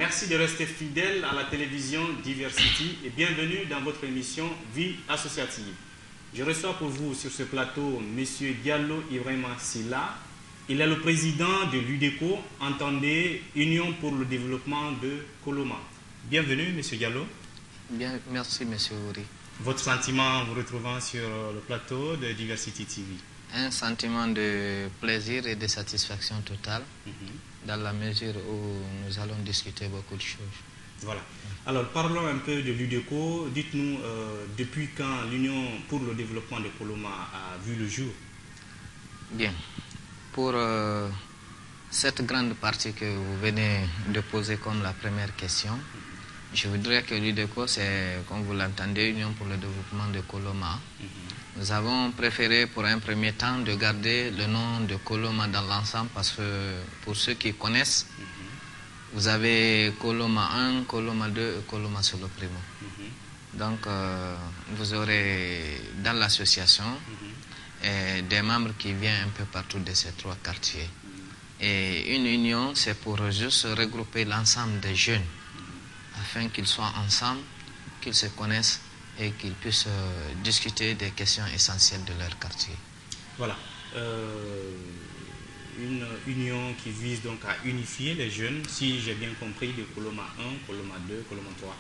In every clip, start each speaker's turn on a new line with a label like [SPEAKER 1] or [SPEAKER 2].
[SPEAKER 1] Merci de rester fidèle à la télévision Diversity et bienvenue dans votre émission Vie associative. Je reçois pour vous sur ce plateau M. Diallo Ibrahima Silla. Il est le président de l'UDECO, entendez Union pour le développement de Koloma. Bienvenue M. Diallo.
[SPEAKER 2] Bien, merci M. Ouri.
[SPEAKER 1] Votre sentiment en vous retrouvant sur le plateau de Diversity TV?
[SPEAKER 2] Un sentiment de plaisir et de satisfaction totale, dans la mesure où nous allons discuter beaucoup de choses.
[SPEAKER 1] Voilà. Alors parlons un peu de l'UDECO. Dites-nous depuis quand l'Union pour le développement de Koloma a vu le jour?
[SPEAKER 2] Bien. Pour cette grande partie que vous venez de poser comme la première question, je voudrais que l'UDECO, c'est, comme vous l'entendez, Union pour le développement de Koloma. Nous avons préféré pour un premier temps de garder le nom de Koloma dans l'ensemble parce que pour ceux qui connaissent, vous avez Koloma 1, Koloma 2 et Koloma Solo Primo. Donc vous aurez dans l'association des membres qui viennent un peu partout de ces trois quartiers. Et une union, c'est pour juste regrouper l'ensemble des jeunes afin qu'ils soient ensemble, qu'ils se connaissent et qu'ils puissent discuter des questions essentielles de leur quartier.
[SPEAKER 1] Voilà. Une union qui vise donc à unifier les jeunes, si j'ai bien compris, de Koloma 1, Koloma 2, Koloma 3.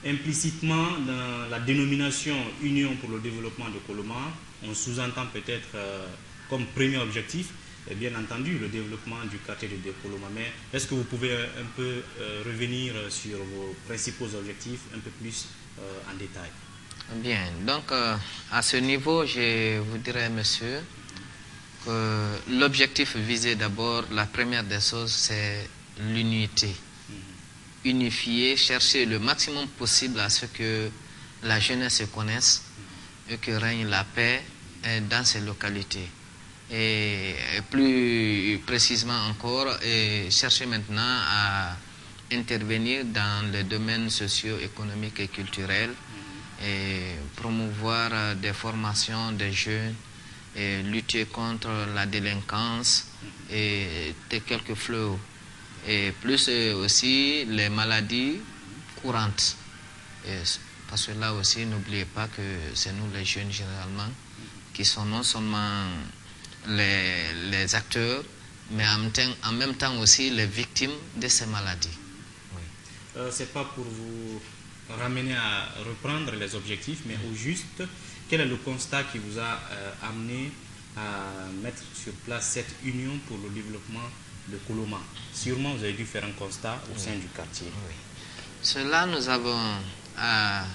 [SPEAKER 1] Implicitement, dans la dénomination Union pour le développement de Koloma, on sous-entend peut-être comme premier objectif, bien entendu, le développement du quartier de Koloma. Mais est-ce que vous pouvez un peu revenir sur vos principaux objectifs un peu plus en détail?
[SPEAKER 2] Bien, donc à ce niveau, je vous dirais, monsieur, que l'objectif visé d'abord, la première des choses, c'est l'unité. Unifier, chercher le maximum possible à ce que la jeunesse se connaisse et que règne la paix dans ces localités. Et plus précisément encore, chercher maintenant à intervenir dans les domaines socio-économiques et culturels et promouvoir des formations des jeunes et lutter contre la délinquance et quelques fléaux. Et plus aussi les maladies courantes. Parce que là aussi, n'oubliez pas que c'est nous les jeunes généralement qui sont non seulement les acteurs, mais en même temps aussi les victimes de ces maladies. Oui.
[SPEAKER 1] C'est pas pour vous ramener à reprendre les objectifs, mais au juste, quel est le constat qui vous a amené à mettre sur place cette union pour le développement de Koloma? Sûrement, vous avez dû faire un constat au sein du quartier.
[SPEAKER 2] Oui. Cela, nous avons, à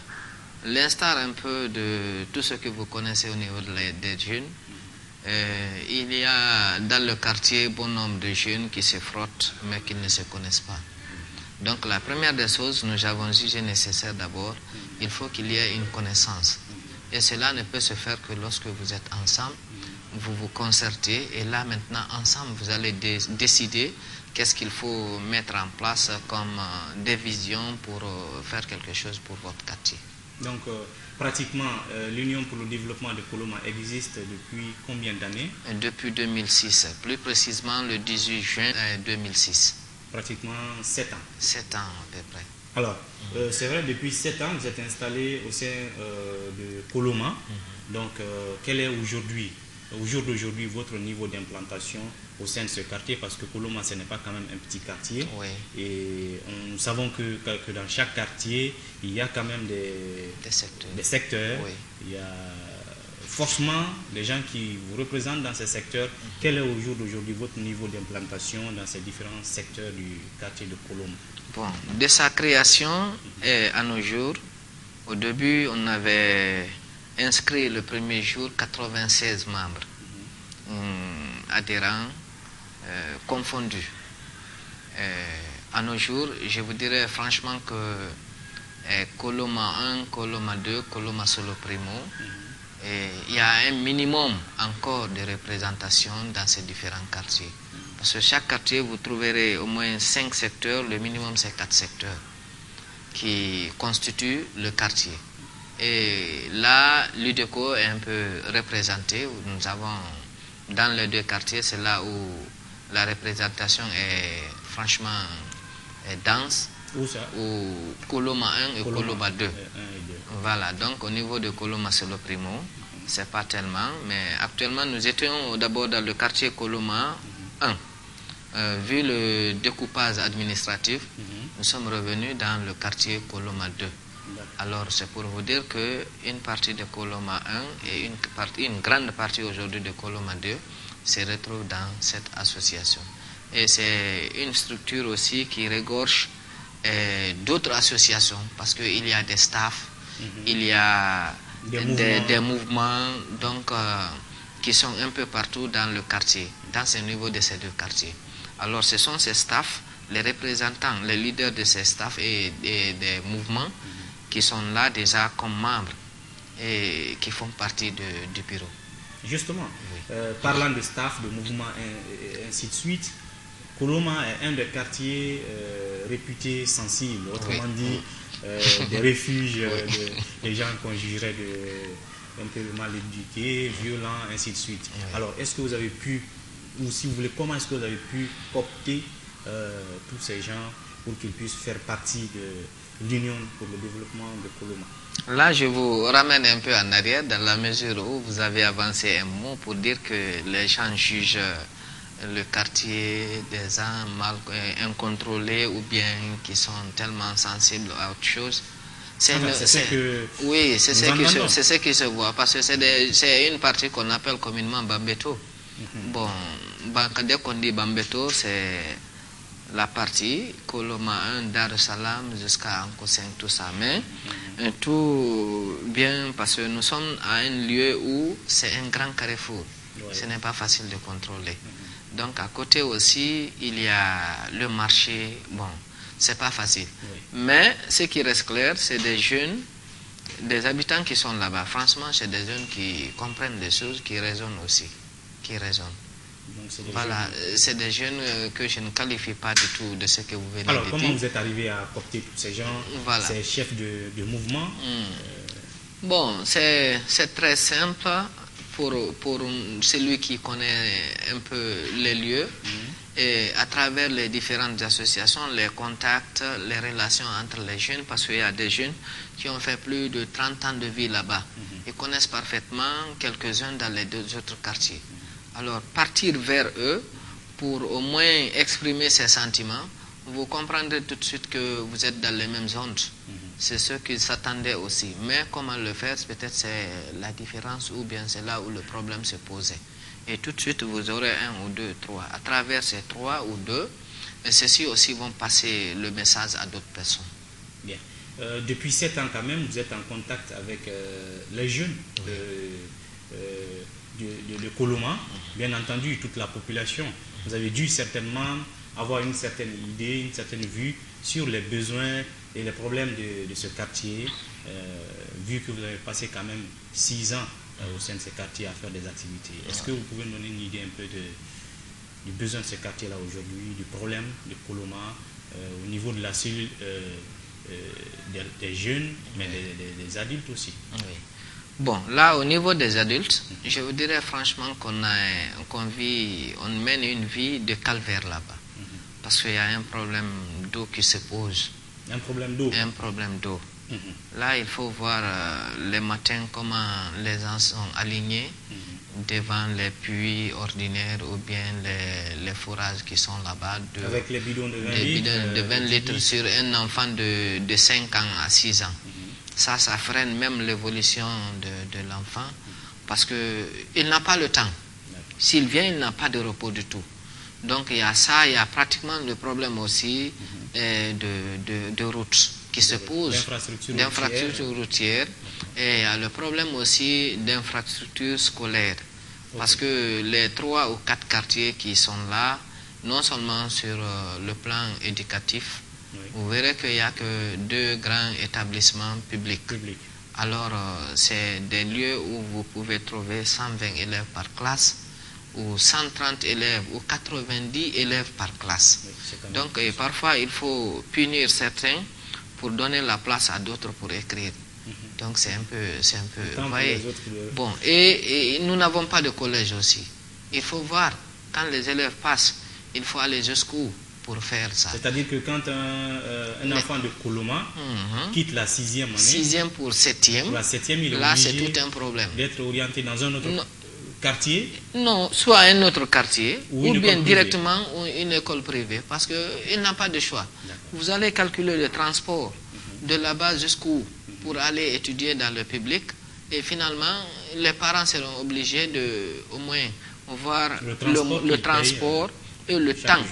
[SPEAKER 2] l'instar un peu de tout ce que vous connaissez au niveau des jeunes, il y a dans le quartier bon nombre de jeunes qui se frottent, mais qui ne se connaissent pas. Donc la première des choses, nous avons jugé nécessaire d'abord, il faut qu'il y ait une connaissance. Et cela ne peut se faire que lorsque vous êtes ensemble, vous vous concertez et là maintenant ensemble vous allez décider qu'est-ce qu'il faut mettre en place comme des visions pour faire quelque chose pour votre quartier.
[SPEAKER 1] Donc pratiquement l'Union pour le développement de Koloma existe depuis combien d'années?
[SPEAKER 2] Depuis 2006, plus précisément le 18 juin 2006.
[SPEAKER 1] Pratiquement 7 ans.
[SPEAKER 2] 7 ans à peu près.
[SPEAKER 1] Alors, c'est vrai, depuis 7 ans, vous êtes installé au sein de Koloma. Donc, quel est aujourd'hui, au jour d'aujourd'hui, votre niveau d'implantation au sein de ce quartier? Parce que Koloma, ce n'est pas quand même un petit quartier.
[SPEAKER 2] Oui.
[SPEAKER 1] Et nous savons que dans chaque quartier, il y a quand même des secteurs.
[SPEAKER 2] Oui.
[SPEAKER 1] Il y a forcément des gens qui vous représentent dans ces secteurs. Quel est au jour d'aujourd'hui votre niveau d'implantation dans ces différents secteurs du quartier de Koloma?
[SPEAKER 2] Bon, de sa création à nos jours, au début, on avait inscrit le premier jour 96 membres adhérents confondus. À nos jours, je vous dirais franchement que Koloma 1, Koloma 2, Koloma Solo Primo, il y a un minimum encore de représentation dans ces différents quartiers. Parce que chaque quartier, vous trouverez au moins 5 secteurs, le minimum c'est 4 secteurs qui constituent le quartier. Et là, l'UDECO est un peu représenté. Nous avons dans les 2 quartiers, c'est là où la représentation est franchement dense
[SPEAKER 1] Où ça?
[SPEAKER 2] Au Koloma 1 et Koloma 2.
[SPEAKER 1] 1 et 2.
[SPEAKER 2] Voilà, donc au niveau de Koloma, c'est le primo. C'est pas tellement, mais actuellement, nous étions d'abord dans le quartier Koloma 1. Vu le découpage administratif, nous sommes revenus dans le quartier Koloma 2. Alors, c'est pour vous dire qu'une partie de Koloma 1 et une grande partie aujourd'hui de Koloma 2 se retrouvent dans cette association. Et c'est une structure aussi qui regorge d'autres associations, parce qu'il y a des staffs, il y a des mouvements donc, qui sont un peu partout dans le quartier, dans ce niveau de ces deux quartiers. Alors, ce sont ces staffs, les représentants, les leaders de ces staffs et des mouvements qui sont là déjà comme membres et qui font partie du bureau.
[SPEAKER 1] Justement, parlant de staff, de mouvements et ainsi de suite, Koloma est un des quartiers réputés sensibles, autrement dit, des refuges, des gens qu'on jugerait un peu mal éduqués, violents, ainsi de suite. Alors, est-ce que vous avez pu, ou si vous voulez, comment est-ce que vous avez pu coopter tous ces gens pour qu'ils puissent faire partie de l'Union pour le développement de Koloma?
[SPEAKER 2] Là, je vous ramène un peu en arrière dans la mesure où vous avez avancé un mot pour dire que les gens jugent le quartier des gens mal incontrôlés ou bien qui sont tellement sensibles à autre chose. Oui, c'est ce qui se voit, parce que c'est une partie qu'on appelle communément Bambeto. Bon, dès qu'on dit Bambeto, c'est la partie Koloma 1, Dar es Salaam jusqu'à Anko 5, tout ça. Mais tout bien, parce que nous sommes à un lieu où c'est un grand carrefour. Ce n'est pas facile de contrôler. Donc à côté aussi, il y a le marché. Bon, c'est pas facile. Mais ce qui reste clair, c'est des jeunes, des habitants qui sont là-bas. Franchement, c'est des jeunes qui comprennent des choses, qui raisonnent aussi. Qui raisonnent. Voilà, c'est des jeunes que je ne qualifie pas du tout de ce que vous venez de dire.
[SPEAKER 1] Alors, comment vous êtes arrivé à coopter tous ces gens, ces chefs de mouvement?
[SPEAKER 2] Bon, c'est très simple pour celui qui connaît un peu les lieux. Et à travers les différentes associations, les contacts, les relations entre les jeunes, parce qu'il y a des jeunes qui ont fait plus de 30 ans de vie là-bas. Ils connaissent parfaitement quelques-uns dans les deux autres quartiers. Alors, partir vers eux pour au moins exprimer ses sentiments, vous comprendrez tout de suite que vous êtes dans les mêmes ondes. C'est ce qu'ils s'attendaient aussi. Mais comment le faire, peut-être c'est la différence ou bien c'est là où le problème se posait. Et tout de suite, vous aurez un ou deux, trois. À travers ces trois ou deux, ceux-ci aussi vont passer le message à d'autres personnes.
[SPEAKER 1] Bien. Depuis 7 ans quand même, vous êtes en contact avec les jeunes de Koloma, bien entendu toute la population. Vous avez dû certainement avoir une certaine idée, une certaine vue sur les besoins et les problèmes de ce quartier, vu que vous avez passé quand même 6 ans au sein de ce quartier à faire des activités. Est-ce que vous pouvez me donner une idée un peu du besoin de ce quartier-là aujourd'hui, du problème de Koloma, au niveau de la cellule des jeunes, mais des adultes aussi?
[SPEAKER 2] Bon, là, au niveau des adultes, je vous dirais franchement qu'on mène une vie de calvaire là-bas. Parce qu'il y a un problème d'eau qui se pose.
[SPEAKER 1] Un problème d'eau?
[SPEAKER 2] Un problème d'eau. Là, il faut voir les matins comment les gens sont alignés devant les puits ordinaires ou bien les fourrages qui sont là-bas.
[SPEAKER 1] Avec les bidons de 20
[SPEAKER 2] litres, de 20 litres sur un enfant de 5 ans à 6 ans. Ça freine même l'évolution de l'enfant parce qu'il n'a pas le temps. S'il vient, il n'a pas de repos du tout. Donc il y a ça, il y a pratiquement le problème aussi de route qui se pose, d'infrastructures routières, et il y a le problème aussi d'infrastructures scolaires. Parce que les 3 ou 4 quartiers qui sont là, non seulement sur le plan éducatif, vous verrez qu'il n'y a que 2 grands établissements publics. Alors, c'est des lieux où vous pouvez trouver 120 élèves par classe, ou 130 élèves, ou 90 élèves par classe. Donc, parfois, il faut punir certains pour donner la place à d'autres pour écrire. Donc, c'est un peu vous voyez. Bon, et nous n'avons pas de collège aussi. Il faut voir, quand les élèves passent, il faut aller jusqu'où pour faire ça.
[SPEAKER 1] C'est-à-dire que quand un enfant de Koloma quitte la 6e année,
[SPEAKER 2] 6e pour 7e,
[SPEAKER 1] pour la 7e, il est
[SPEAKER 2] là c'est
[SPEAKER 1] obligé
[SPEAKER 2] tout un problème.
[SPEAKER 1] d'être orienté dans un autre quartier.
[SPEAKER 2] Non, soit un autre quartier,
[SPEAKER 1] Ou
[SPEAKER 2] ou
[SPEAKER 1] une
[SPEAKER 2] bien
[SPEAKER 1] école
[SPEAKER 2] directement une école privée, parce qu'il n'a pas de choix. Vous allez calculer le transport de là-bas jusqu'où pour aller étudier dans le public, et finalement, les parents seront obligés de au moins voir le transport et le temps,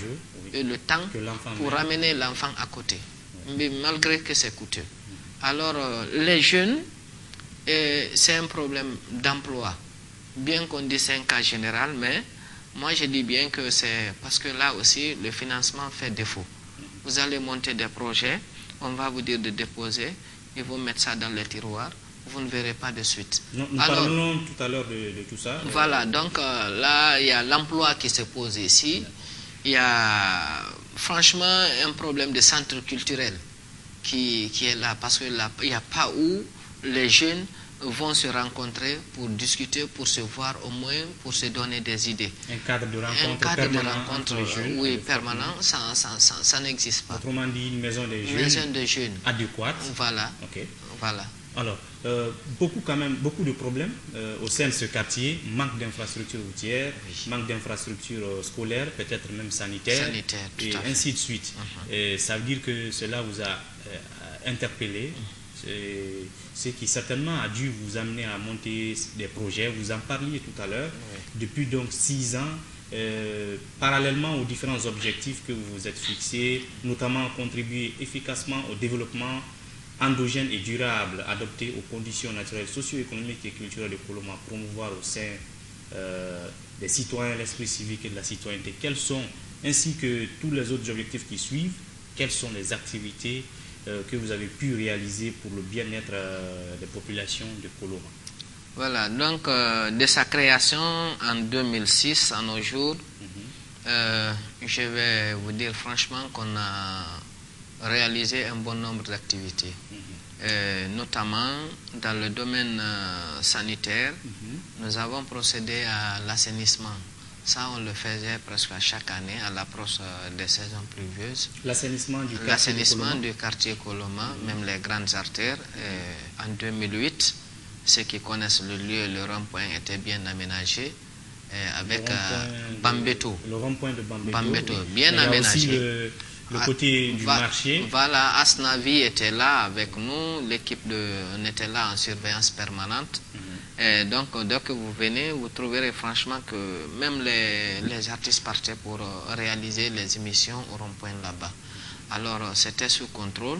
[SPEAKER 2] pour ramener l'enfant à côté, mais malgré que c'est coûteux. Alors, les jeunes, c'est un problème d'emploi. Bien qu'on dise c'est un cas général, mais moi je dis bien que c'est parce que là aussi le financement fait défaut. Vous allez monter des projets, on va vous dire de déposer, et vous mettre ça dans les tiroirs, vous ne verrez pas de suite.
[SPEAKER 1] Nous parlons tout à l'heure de tout ça.
[SPEAKER 2] Voilà, donc là il y a l'emploi qui se pose ici, il y a franchement un problème de centre culturel qui est là, parce qu'il n'y a pas où les jeunes vont se rencontrer pour discuter, pour se voir au moins, pour se donner des idées.
[SPEAKER 1] Un cadre de rencontre,
[SPEAKER 2] oui, permanent, ça n'existe pas.
[SPEAKER 1] Autrement dit, une maison des jeunes, adéquate.
[SPEAKER 2] Voilà.
[SPEAKER 1] Okay.
[SPEAKER 2] Voilà.
[SPEAKER 1] Alors, beaucoup de problèmes au sein de ce quartier, manque d'infrastructures routières, manque d'infrastructures scolaires, peut-être même sanitaires, et ainsi de suite. Et ça veut dire que cela vous a interpellé. Ce qui certainement a dû vous amener à monter des projets. Vous en parliez tout à l'heure. Depuis donc 6 ans, parallèlement aux différents objectifs que vous vous êtes fixés, notamment contribuer efficacement au développement endogène et durable adapté aux conditions naturelles, socio-économiques et culturelles de Koloma, promouvoir au sein des citoyens l'esprit civique et de la citoyenneté. Quels sont, ainsi que tous les autres objectifs qui suivent, quelles sont les activités que vous avez pu réaliser pour le bien-être des populations de Koloma?
[SPEAKER 2] Voilà, donc de sa création en 2006 à nos jours, je vais vous dire franchement qu'on a réalisé un bon nombre d'activités, notamment dans le domaine sanitaire. Nous avons procédé à l'assainissement. Ça, on le faisait presque à chaque année à l'approche des saisons pluvieuses.
[SPEAKER 1] L'assainissement du
[SPEAKER 2] quartier Koloma, même les grandes artères. En 2008, ceux qui connaissent le lieu, le rond-point était bien aménagé avec Bambeto.
[SPEAKER 1] Le rond-point de Bambeto,
[SPEAKER 2] bien aménagé.
[SPEAKER 1] Aussi le côté du marché.
[SPEAKER 2] Voilà, Asnavi était là avec nous, on était là en surveillance permanente. Et donc, dès que vous venez, vous trouverez franchement que même les artistes partaient pour réaliser les émissions au rond-point là-bas. Alors, c'était sous contrôle.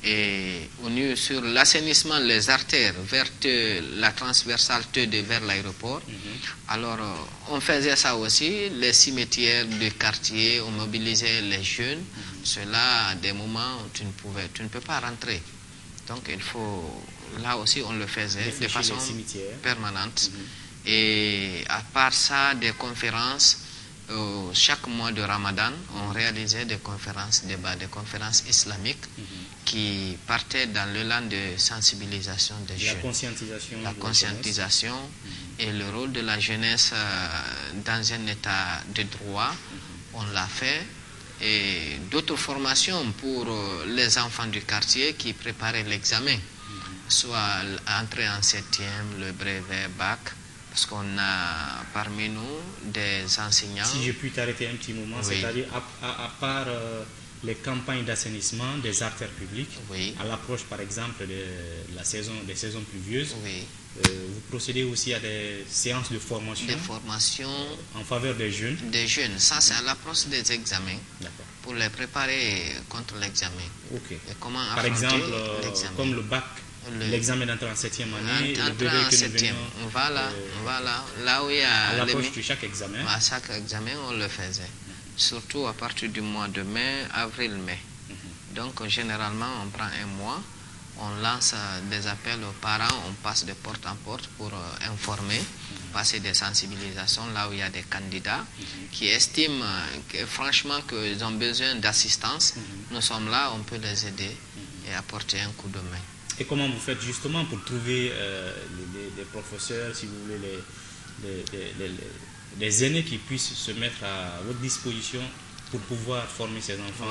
[SPEAKER 2] Et sur l'assainissement, les artères vers la transversale vers l'aéroport. Alors, on faisait ça aussi. Les cimetières du quartier, on mobilisait les jeunes. Cela, à des moments où tu ne peux pas rentrer. Donc, là aussi, on le faisait de façon permanente. Et à part ça, des conférences, chaque mois de Ramadan, on réalisait des conférences, des conférences islamiques qui partaient dans l'élan de sensibilisation des jeunes. La conscientisation et le rôle de la jeunesse dans un état de droit, on l'a fait. Et d'autres formations pour les enfants du quartier qui préparaient l'examen, soit l'entrée en 7e, le brevet, bac, parce qu'on a parmi nous des enseignants.
[SPEAKER 1] Si je puis t'arrêter un petit moment, c'est-à-dire à part les campagnes d'assainissement des artères publiques, à l'approche par exemple des saisons pluvieuses, vous procédez aussi à des séances de formation.
[SPEAKER 2] Des formations
[SPEAKER 1] en faveur des jeunes.
[SPEAKER 2] Des jeunes, ça c'est à l'approche des examens, pour les préparer contre l'examen.
[SPEAKER 1] Okay.
[SPEAKER 2] Et comment
[SPEAKER 1] par exemple, comme le bac, l'examen d'entrée en 7e année, le brevet que nous venons,
[SPEAKER 2] voilà, là où il y a
[SPEAKER 1] à l'approche de chaque examen.
[SPEAKER 2] À chaque examen, on le faisait. Surtout à partir du mois de mai, avril-mai. Donc généralement, on prend un mois, on lance des appels aux parents, on passe de porte en porte pour informer, passer des sensibilisations là où il y a des candidats qui estiment franchement qu'ils ont besoin d'assistance. Nous sommes là, on peut les aider et apporter un coup de main.
[SPEAKER 1] Et comment vous faites justement pour trouver les professeurs, si vous voulez, les aînés qui puissent se mettre à votre disposition pour pouvoir former ces enfants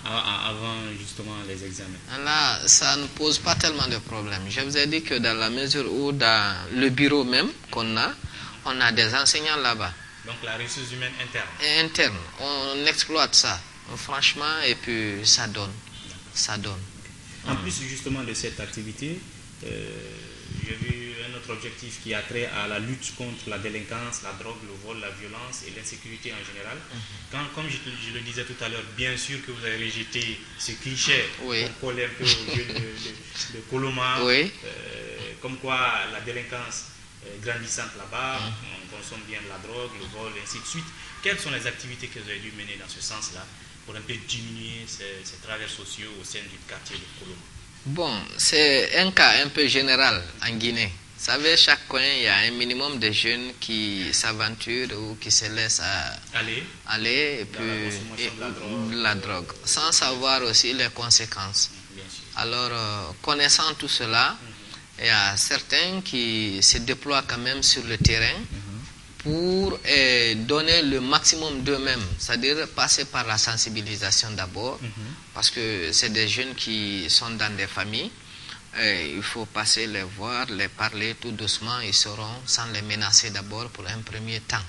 [SPEAKER 1] avant justement les examens?
[SPEAKER 2] Là, ça ne pose pas tellement de problèmes. Je vous ai dit que dans la mesure où dans le bureau même qu'on a, on a des enseignants là-bas.
[SPEAKER 1] Donc la ressource humaine interne.
[SPEAKER 2] Interne. On exploite ça, franchement, et puis ça donne. Ça donne.
[SPEAKER 1] En plus justement de cette activité, j'ai vu un autre objectif qui a trait à la lutte contre la délinquance, la drogue, le vol, la violence et l'insécurité en général. Comme je le disais tout à l'heure, bien sûr que vous avez rejeté ce cliché qu'on colle un peu aux jeunes de Koloma, comme quoi la délinquance grandissante là-bas, on consomme bien de la drogue, le vol, et ainsi de suite. Quelles sont les activités que vous avez dû mener dans ce sens-là pour un peu diminuer ces travers sociaux au sein du quartier de Koloma?
[SPEAKER 2] Bon, c'est un cas un peu général en Guinée. Vous savez, chaque coin, il y a un minimum de jeunes qui s'aventurent ou qui se laissent aller et puis la drogue, sans savoir aussi les conséquences. Alors, connaissant tout cela, il y a certains qui se déploient quand même sur le terrain pour donner le maximum d'eux-mêmes, c'est-à-dire passer par la sensibilisation d'abord, parce que c'est des jeunes qui sont dans des familles, il faut passer les voir, les parler tout doucement, ils sauront, sans les menacer d'abord pour un premier temps.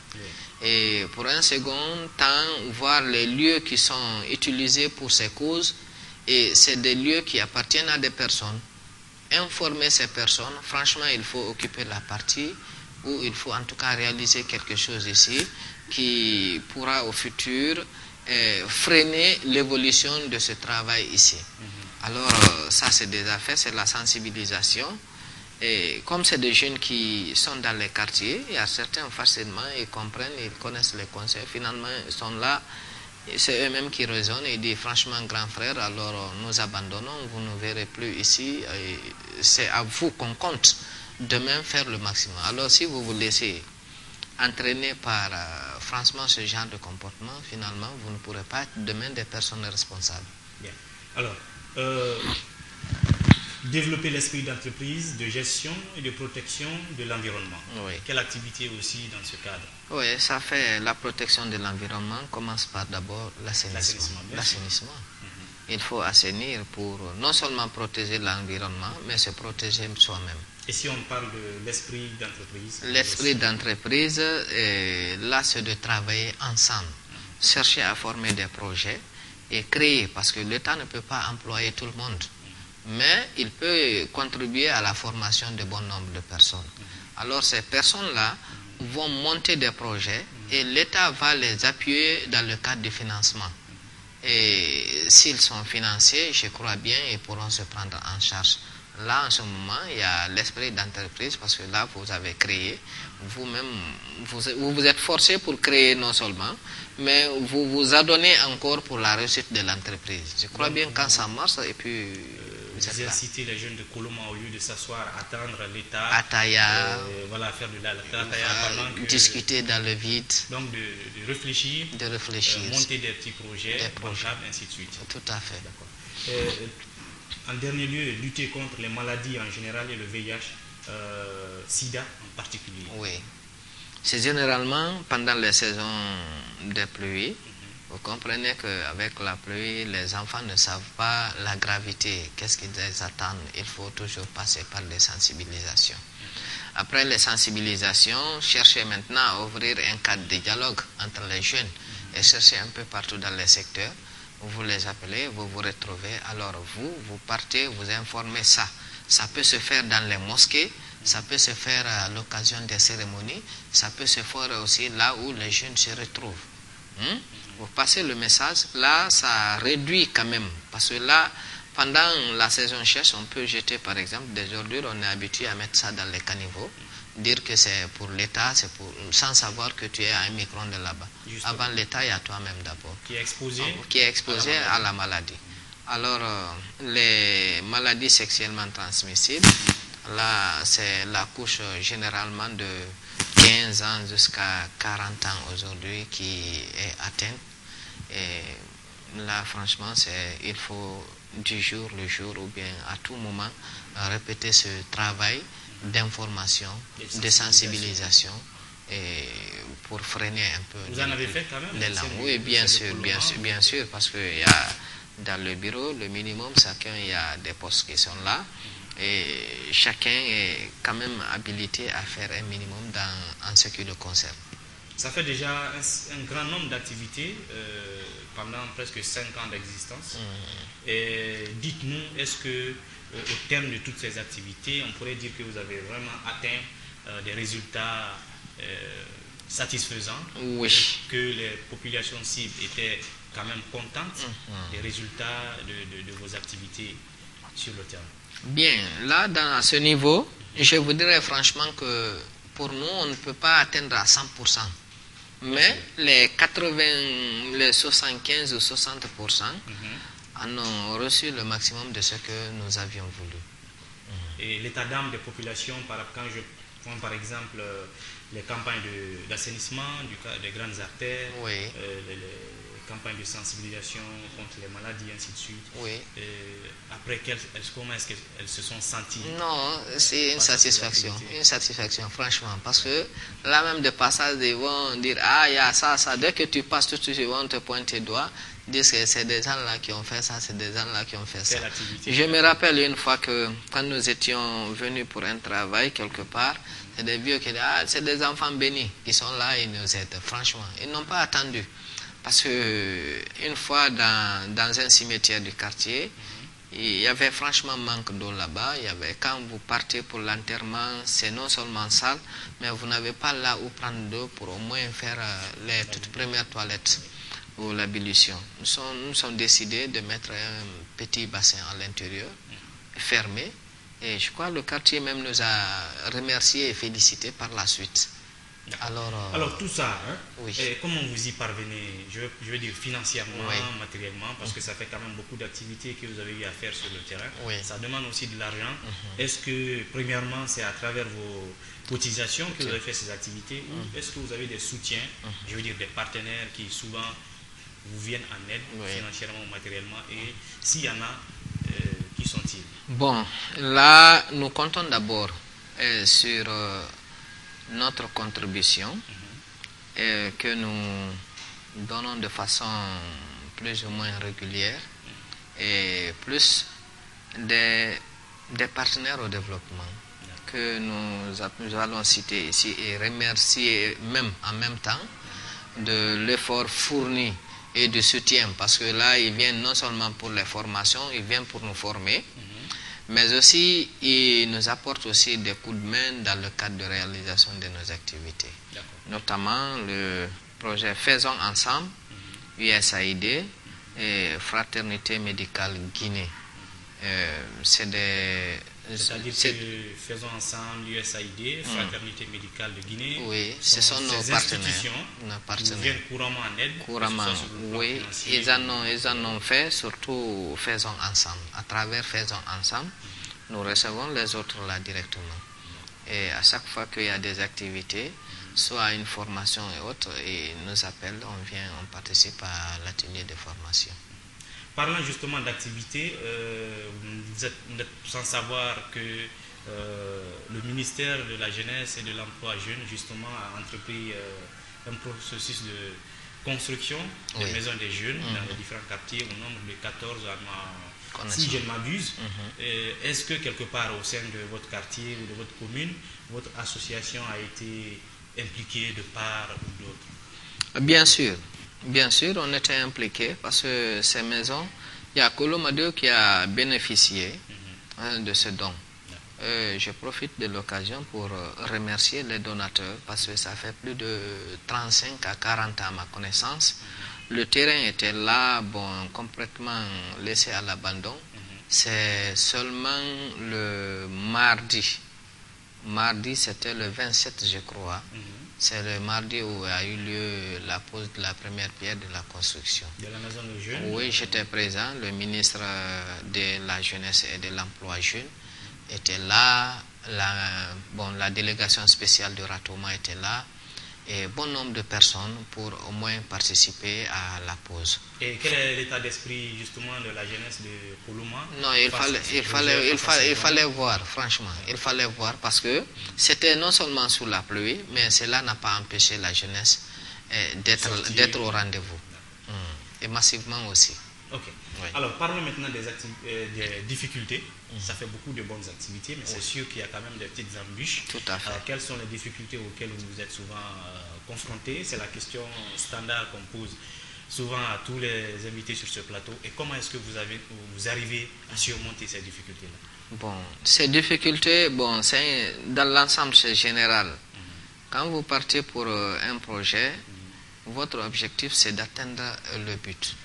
[SPEAKER 2] Et pour un second temps, voir les lieux qui sont utilisés pour ces causes, et c'est des lieux qui appartiennent à des personnes. Informer ces personnes, franchement, il faut occuper la partie où il faut en tout cas réaliser quelque chose ici qui pourra au futur freiner l'évolution de ce travail ici. Alors ça c'est déjà fait, c'est la sensibilisation. Et comme c'est des jeunes qui sont dans les quartiers, il y a certains facilement, ils comprennent, ils connaissent les conseils, finalement ils sont là, c'est eux-mêmes qui raisonnent et disent franchement grand frère, alors nous abandonnons, vous ne verrez plus ici, c'est à vous qu'on compte demain faire le maximum. Alors si vous vous laissez entraîner par franchement ce genre de comportement, finalement vous ne pourrez pas être demain des personnes responsables.
[SPEAKER 1] Bien. Alors, développer l'esprit d'entreprise, de gestion et de protection de l'environnement. Quelle activité aussi dans ce cadre?
[SPEAKER 2] Oui, ça fait la protection de l'environnement, commence par d'abord l'assainissement. Il faut assainir pour non seulement protéger l'environnement, mais se protéger soi-même.
[SPEAKER 1] Et si on parle de l'esprit d'entreprise?
[SPEAKER 2] L'esprit d'entreprise, là, c'est de travailler ensemble, chercher à former des projets et créer, parce que l'État ne peut pas employer tout le monde, mais il peut contribuer à la formation de bon nombre de personnes. Alors ces personnes-là vont monter des projets et l'État va les appuyer dans le cadre du financement. Et s'ils sont financés, je crois bien, ils pourront se prendre en charge. Là, en ce moment, il y a l'esprit d'entreprise parce que là, vous avez créé, vous-même, vous vous êtes forcé pour créer non seulement, mais vous vous adonnez encore pour la réussite de l'entreprise. Je crois bien quand ça marche, et puis
[SPEAKER 1] vous avez incité les jeunes de Koloma au lieu de s'asseoir, attendre l'État,
[SPEAKER 2] à Taya,
[SPEAKER 1] voilà, faire de la
[SPEAKER 2] discuter dans le vide.
[SPEAKER 1] Donc de réfléchir, monter des petits projets, ainsi de suite.
[SPEAKER 2] Tout à fait.
[SPEAKER 1] D'accord. En dernier lieu, lutter contre les maladies en général et le VIH, SIDA en particulier.
[SPEAKER 2] Oui. C'est généralement pendant les saisons des pluies. Vous comprenez qu'avec la pluie, les enfants ne savent pas la gravité, qu'est-ce qu'ils attendent. Il faut toujours passer par les sensibilisations. Après les sensibilisations, chercher maintenant à ouvrir un cadre de dialogue entre les jeunes et chercher un peu partout dans les secteurs. Vous les appelez, vous vous retrouvez, alors vous partez, vous informez ça. Ça peut se faire dans les mosquées, ça peut se faire à l'occasion des cérémonies, ça peut se faire aussi là où les jeunes se retrouvent. Vous passez le message, là ça réduit quand même, parce que là, pendant la saison sèche, on peut jeter par exemple des ordures, on est habitué à mettre ça dans les caniveaux, dire que c'est pour l'État, c'est pour sans savoir que tu es à un micron de là-bas. Avant l'État, il y a toi-même d'abord.
[SPEAKER 1] Qui est exposé
[SPEAKER 2] à la maladie. Alors, les maladies sexuellement transmissibles, là, c'est la couche généralement de 15 ans jusqu'à 40 ans aujourd'hui qui est atteinte. Et là, franchement, il faut du jour le jour ou bien à tout moment répéter ce travail d'information, de sensibilisation et pour freiner un peu.
[SPEAKER 1] Vous en avez fait quand même?
[SPEAKER 2] Les langues. Oui, bien sûr, parce qu'il y a dans le bureau, le minimum, chacun, il y a des postes qui sont là. Et chacun est quand même habilité à faire un minimum en ce qui le concerne.
[SPEAKER 1] Ça fait déjà un grand nombre d'activités pendant presque 5 ans d'existence. Et dites-nous, est-ce que au terme de toutes ces activités, on pourrait dire que vous avez vraiment atteint des résultats satisfaisants?
[SPEAKER 2] Oui.
[SPEAKER 1] Que les populations cibles étaient quand même contentes des résultats de vos activités sur le terrain?
[SPEAKER 2] Bien, là, à ce niveau, je vous dirais franchement que pour nous, on ne peut pas atteindre à 100%. Mais les 80, les 75 ou 60% en ont reçu le maximum de ce que nous avions voulu.
[SPEAKER 1] Et l'état d'âme des populations, quand je prends par exemple les campagnes d'assainissement des grandes artères,
[SPEAKER 2] oui.
[SPEAKER 1] Les campagnes de sensibilisation contre les maladies, ainsi de suite.
[SPEAKER 2] Oui.
[SPEAKER 1] Après, comment est-ce qu'elles se sont senties?
[SPEAKER 2] Non, c'est une satisfaction, franchement, parce que là même de passage, ils vont dire, ah, il y a ça, dès que tu passes tout de suite, ils vont te pointer doigt, dire que c'est des gens là qui ont fait ça, c'est des gens là qui ont fait ça. Je me rappelle une fois que quand nous étions venus pour un travail quelque part, c'est des vieux qui disent, ah, c'est des enfants bénis qui sont là, ils nous aident, franchement, ils n'ont pas attendu. Parce que une fois dans un cimetière du quartier, il y avait franchement manque d'eau là-bas. Quand vous partez pour l'enterrement, c'est non seulement sale, mais vous n'avez pas là où prendre d'eau pour au moins faire les toutes premières toilettes ou l'ablution. Nous sommes décidés de mettre un petit bassin à l'intérieur, fermé. Et je crois que le quartier même nous a remerciés et félicités par la suite.
[SPEAKER 1] Alors tout ça,
[SPEAKER 2] oui.
[SPEAKER 1] Comment vous y parvenez, je veux dire financièrement,
[SPEAKER 2] oui.
[SPEAKER 1] matériellement, parce que ça fait quand même beaucoup d'activités que vous avez eu à faire sur le terrain.
[SPEAKER 2] Oui.
[SPEAKER 1] Ça demande aussi de l'argent. Est-ce que, premièrement, c'est à travers vos cotisations que vous avez fait ces activités, ou est-ce que vous avez des soutiens, je veux dire des partenaires qui souvent vous viennent en aide, financièrement ou matériellement, et s'il y en a, qui sont-ils?
[SPEAKER 2] Bon, là, nous comptons d'abord sur notre contribution que nous donnons de façon plus ou moins régulière et plus des partenaires au développement que nous allons citer ici et remercier même en même temps de l'effort fourni et du soutien, parce que là ils viennent non seulement pour les formations, ils viennent pour nous former, mais aussi ils nous apportent aussi des coups de main dans le cadre de réalisation de nos activités. Notamment le projet Faisons Ensemble, USAID et Fraternité Médicale Guinée.
[SPEAKER 1] C'est-à-dire que Faisons Ensemble, USAID, Fraternité Médicale de Guinée,
[SPEAKER 2] oui, ce sont nos partenaires.
[SPEAKER 1] Qui viennent couramment en aide.
[SPEAKER 2] Couramment, oui, ils en ont fait, surtout Faisons Ensemble. À travers Faisons Ensemble, nous recevons les autres là directement. Et à chaque fois qu'il y a des activités, soit une formation et autres, ils nous appellent, on participe à l'atelier de formation.
[SPEAKER 1] Parlant justement d'activité, vous êtes sans savoir que le ministère de la Jeunesse et de l'Emploi Jeune justement a entrepris un processus de construction des maisons des jeunes dans les différents quartiers au nombre de 14 si je ne m'abuse. Est-ce que quelque part au sein de votre quartier ou de votre commune, votre association a été impliquée de part ou d'autre?
[SPEAKER 2] Bien sûr, on était impliqués parce que ces maisons, il y a Koloma 2 qui a bénéficié de ce don. Je profite de l'occasion pour remercier les donateurs parce que ça fait plus de 35 à 40 ans à ma connaissance. Le terrain était là, complètement laissé à l'abandon. C'est seulement le mardi. Mardi, c'était le 27, je crois. C'est le mardi où a eu lieu la pose de la première pierre de la construction.
[SPEAKER 1] De la maison de jeunes?
[SPEAKER 2] Oui, j'étais présent. Le ministre de la Jeunesse et de l'Emploi Jeune était là. La délégation spéciale de Ratoma était là. et bon nombre de personnes pour au moins participer à la pause.
[SPEAKER 1] Et quel est l'état d'esprit justement de la jeunesse de Koloma?
[SPEAKER 2] Non, il fallait voir, franchement. Il fallait voir parce que c'était non seulement sous la pluie, mais cela n'a pas empêché la jeunesse d'être au rendez-vous. Et massivement aussi.
[SPEAKER 1] Ok.
[SPEAKER 2] Oui.
[SPEAKER 1] Alors, parlons maintenant des difficultés. Ça fait beaucoup de bonnes activités, mais c'est sûr qu'il y a quand même des petites embûches.
[SPEAKER 2] Tout à fait.
[SPEAKER 1] Quelles sont les difficultés auxquelles vous êtes souvent confrontés? C'est la question standard qu'on pose souvent à tous les invités sur ce plateau. Et comment est-ce que vous arrivez à surmonter ces difficultés-là?
[SPEAKER 2] Bon, ces difficultés, bon, dans l'ensemble, c'est général. Quand vous partez pour un projet, votre objectif, c'est d'atteindre le but.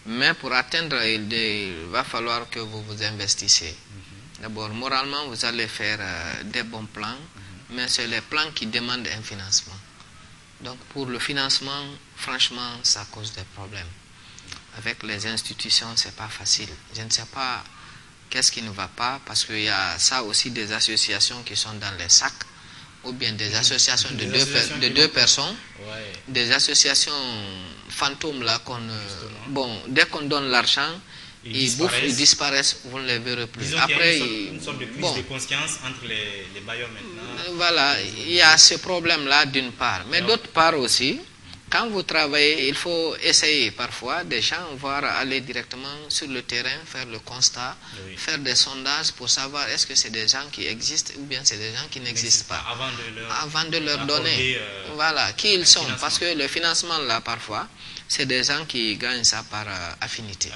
[SPEAKER 2] Mais pour atteindre, il va falloir que vous vous investissez. D'abord, moralement, vous allez faire des bons plans, mais c'est les plans qui demandent un financement. Donc, pour le financement, franchement, ça cause des problèmes. Avec les institutions, c'est pas facile. Je ne sais pas qu'est-ce qui ne va pas, parce qu'il y a ça aussi des associations qui sont dans les sacs, ou bien des associations de deux personnes,
[SPEAKER 1] ouais.
[SPEAKER 2] Des associations fantômes là bon, dès qu'on donne l'argent, ils bouffent, ils disparaissent, vous ne les verrez plus.
[SPEAKER 1] Disons
[SPEAKER 2] Après,
[SPEAKER 1] qu'il y a une sorte de crise de conscience entre les bailleurs maintenant.
[SPEAKER 2] Voilà, il y a ce problème-là d'une part. Mais d'autre part aussi, quand vous travaillez, il faut essayer parfois des gens voir aller directement sur le terrain, faire le constat, faire des sondages pour savoir est-ce que c'est des gens qui existent ou bien c'est des gens qui n'existent pas. Avant de leur donner voilà, qui ils sont. Parce que le financement là, parfois, c'est des gens qui gagnent ça par affinité,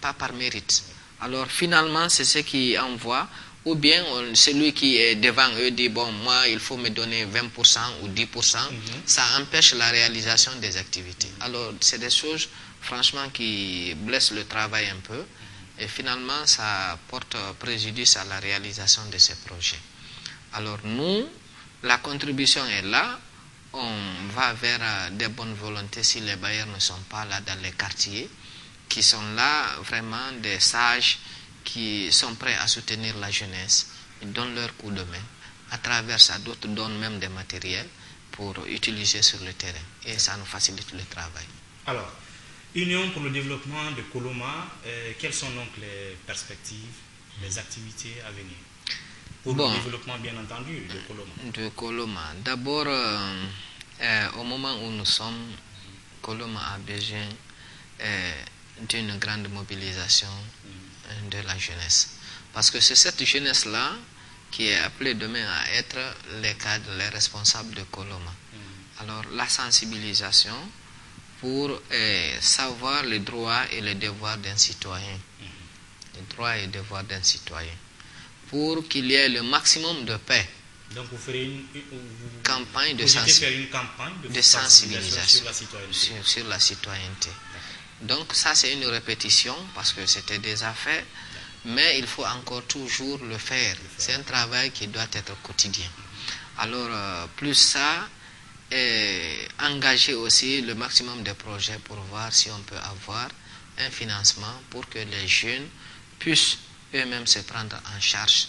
[SPEAKER 2] pas par mérite. Alors finalement, c'est ce qui envoie. Ou bien celui qui est devant eux dit, bon, moi, il faut me donner 20% ou 10%, ça empêche la réalisation des activités. Alors, c'est des choses, franchement, qui blessent le travail un peu, et finalement, ça porte préjudice à la réalisation de ces projets. Alors, nous, la contribution est là, on va vers des bonnes volontés si les bailleurs ne sont pas là dans les quartiers, qui sont là, vraiment des sages, qui sont prêts à soutenir la jeunesse, ils donnent leur coup de main. À travers ça, d'autres donnent même des matériels pour utiliser sur le terrain. Et ça nous facilite le travail.
[SPEAKER 1] Alors, Union pour le développement de Koloma, quelles sont donc les perspectives, les activités à venir pour le développement, bien entendu, de Koloma?
[SPEAKER 2] De Koloma. D'abord, au moment où nous sommes, Koloma a besoin d'une grande mobilisation de la jeunesse. Parce que c'est cette jeunesse-là qui est appelée demain à être les cadres, les responsables de Koloma. Alors, la sensibilisation pour savoir les droits et les devoirs d'un citoyen. Les droits et les devoirs d'un citoyen. Pour qu'il y ait le maximum de paix.
[SPEAKER 1] Donc, vous ferez une
[SPEAKER 2] campagne de sensibilisation sur la citoyenneté. Donc ça c'est une répétition parce que c'était déjà fait, mais il faut encore toujours le faire. C'est un travail qui doit être quotidien. Alors plus ça, engager aussi le maximum de projets pour voir si on peut avoir un financement pour que les jeunes puissent eux-mêmes se prendre en charge.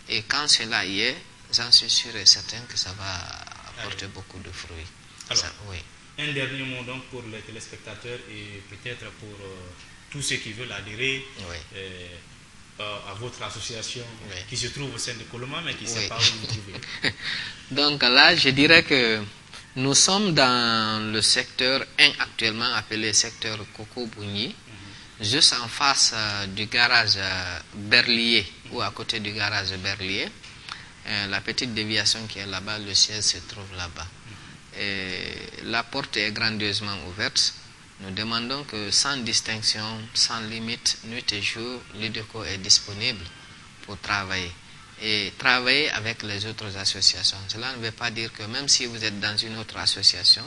[SPEAKER 2] Et quand cela y est, j'en suis sûr et certain que ça va apporter beaucoup de fruits.
[SPEAKER 1] Alors,
[SPEAKER 2] ça, oui.
[SPEAKER 1] Un dernier mot donc pour les téléspectateurs et peut-être pour tous ceux qui veulent adhérer à votre association qui se trouve au sein de Koloma mais qui ne sait pas où vous trouvez.
[SPEAKER 2] Donc là, je dirais que nous sommes dans le secteur 1 actuellement appelé secteur Coco-Bougny, juste en face du garage Berlier ou à côté du garage Berlier. La petite déviation qui est là-bas, le siège se trouve là-bas. La porte est grandiosement ouverte. Nous demandons que sans distinction, sans limite, nuit et jour, l'UDECO est disponible pour travailler. Et travailler avec les autres associations. Cela ne veut pas dire que même si vous êtes dans une autre association,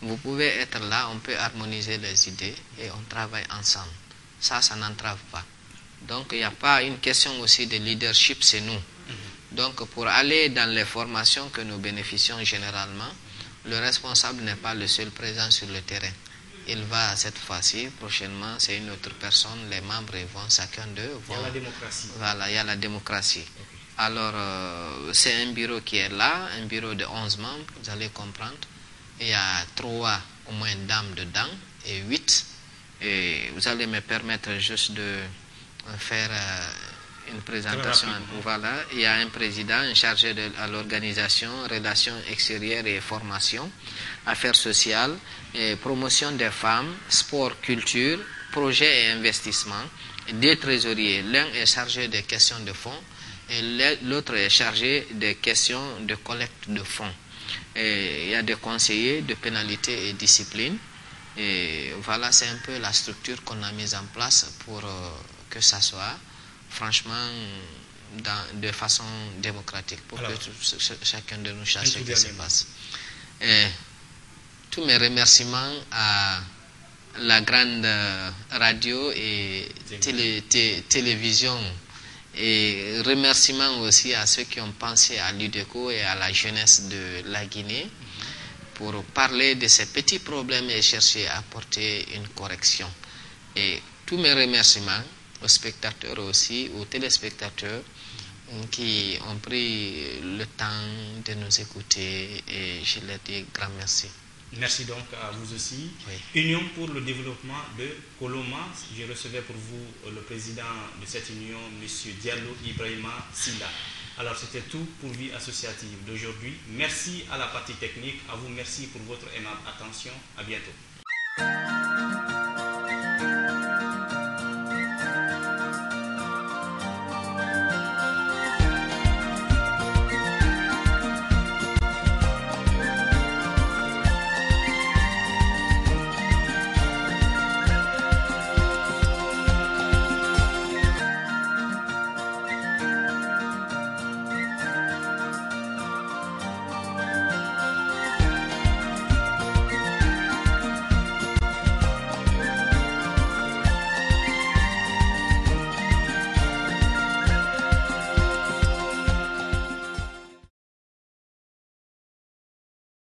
[SPEAKER 2] vous pouvez être là, on peut harmoniser les idées et on travaille ensemble. Ça n'entrave pas. Donc il n'y a pas une question aussi de leadership, c'est nous. Donc pour aller dans les formations que nous bénéficions généralement, le responsable n'est pas le seul présent sur le terrain. Il va cette fois-ci, prochainement, c'est une autre personne, les membres vont, chacun d'eux vont...
[SPEAKER 1] Il y a la démocratie.
[SPEAKER 2] Voilà, il y a la démocratie.
[SPEAKER 1] Okay.
[SPEAKER 2] Alors, c'est un bureau qui est là, un bureau de 11 membres, vous allez comprendre. il y a 3 au moins dames dedans et 8. Et vous allez me permettre juste de faire une présentation. Voilà, il y a un président chargé de l'organisation, relations extérieures et formation, affaires sociales, et promotion des femmes, sport, culture, projets et investissements. 2 trésoriers, l'un est chargé des questions de fonds et l'autre est chargé des questions de collecte de fonds. Et il y a des conseillers de pénalité et discipline. Et voilà, c'est un peu la structure qu'on a mise en place pour que ça soit franchement de façon démocratique, pour que chacun de nous sache ce qui se passe. Et tous mes remerciements à la grande radio et télévision, et remerciements aussi à ceux qui ont pensé à l'UDECO et à la jeunesse de la Guinée pour parler de ces petits problèmes et chercher à apporter une correction. Et tous mes remerciements aux spectateurs aussi, aux téléspectateurs qui ont pris le temps de nous écouter, et je leur dis grand merci.
[SPEAKER 1] Merci donc à vous aussi.
[SPEAKER 2] Oui.
[SPEAKER 1] Union pour le développement de Koloma. Je recevais pour vous le président de cette union, M. Diallo Ibrahima Silla. Alors c'était tout pour Vie Associative d'aujourd'hui. Merci à la partie technique, à vous merci pour votre aimable attention. À bientôt.